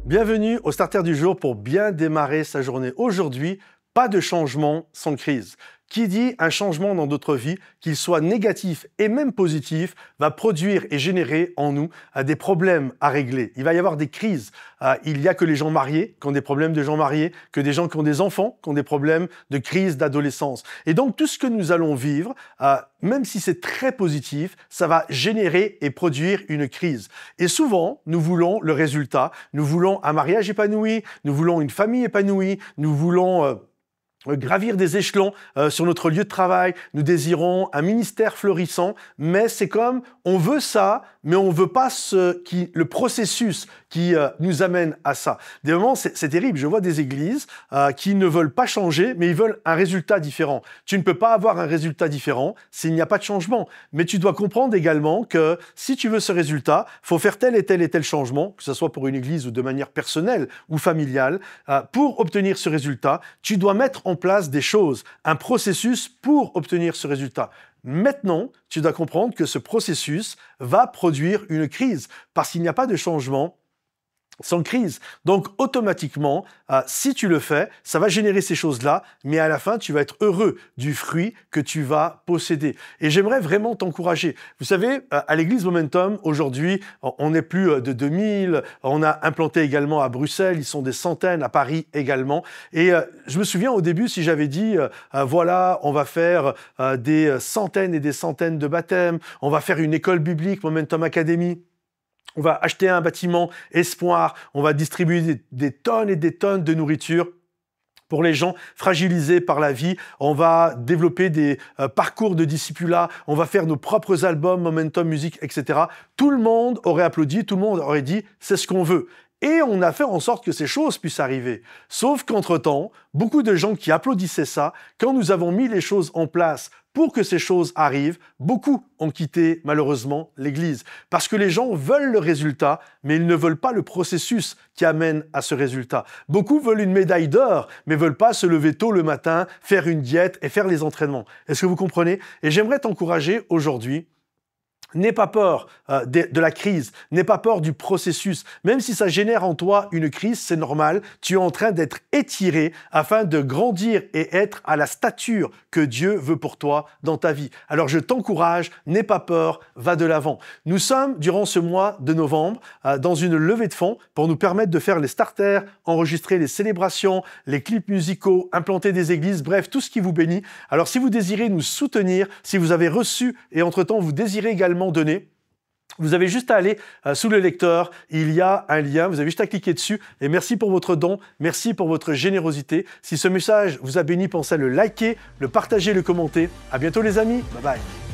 Bienvenue au Starter du jour pour bien démarrer sa journée. Aujourd'hui, pas de changement sans crise. Qui dit un changement dans notre vie, qu'il soit négatif et même positif, va produire et générer en nous des problèmes à régler. Il va y avoir des crises. Il n'y a que les gens mariés qui ont des problèmes de gens mariés, que des gens qui ont des enfants qui ont des problèmes de crise d'adolescence. Et donc tout ce que nous allons vivre, même si c'est très positif, ça va générer et produire une crise. Et souvent, nous voulons le résultat. Nous voulons un mariage épanoui, nous voulons une famille épanouie, nous voulons gravir des échelons sur notre lieu de travail, nous désirons un ministère florissant, mais c'est comme, on veut ça, mais on veut pas le processus qui nous amène à ça. Des moments, c'est terrible, je vois des églises qui ne veulent pas changer, mais ils veulent un résultat différent. Tu ne peux pas avoir un résultat différent s'il n'y a pas de changement, mais tu dois comprendre également que si tu veux ce résultat, faut faire tel et tel et tel changement, que ce soit pour une église ou de manière personnelle ou familiale, pour obtenir ce résultat, tu dois mettre en place des choses, un processus pour obtenir ce résultat. Maintenant, tu dois comprendre que ce processus va produire une crise parce qu'il n'y a pas de changement sans crise. Donc, automatiquement, si tu le fais, ça va générer ces choses-là, mais à la fin, tu vas être heureux du fruit que tu vas posséder. Et j'aimerais vraiment t'encourager. Vous savez, à l'église Momentum, aujourd'hui, on est plus de 2000. On a implanté également à Bruxelles. Ils sont des centaines, à Paris également. Et je me souviens au début, si j'avais dit, voilà, on va faire des centaines et des centaines de baptêmes. On va faire une école biblique, Momentum Academy. On va acheter un bâtiment Espoir, on va distribuer des tonnes et des tonnes de nourriture pour les gens fragilisés par la vie. On va développer des parcours de discipulat, on va faire nos propres albums, Momentum Music, etc. Tout le monde aurait applaudi, tout le monde aurait dit « c'est ce qu'on veut ». Et on a fait en sorte que ces choses puissent arriver. Sauf qu'entre-temps, beaucoup de gens qui applaudissaient ça, quand nous avons mis les choses en place pour que ces choses arrivent, beaucoup ont quitté malheureusement l'Église. Parce que les gens veulent le résultat, mais ils ne veulent pas le processus qui amène à ce résultat. Beaucoup veulent une médaille d'or, mais ne veulent pas se lever tôt le matin, faire une diète et faire les entraînements. Est-ce que vous comprenez? Et j'aimerais t'encourager aujourd'hui. N'aie pas peur de la crise, n'aie pas peur du processus. Même si ça génère en toi une crise, c'est normal. Tu es en train d'être étiré afin de grandir et être à la stature que Dieu veut pour toi dans ta vie. Alors je t'encourage, n'aie pas peur, va de l'avant. Nous sommes, durant ce mois de novembre, dans une levée de fonds pour nous permettre de faire les starters, enregistrer les célébrations, les clips musicaux, implanter des églises, bref, tout ce qui vous bénit. Alors si vous désirez nous soutenir, si vous avez reçu et entre-temps vous désirez également donné, vous avez juste à aller sous le lecteur, il y a un lien, vous avez juste à cliquer dessus et merci pour votre don, merci pour votre générosité. Si ce message vous a béni, pensez à le liker, le partager, le commenter. À bientôt les amis, bye bye.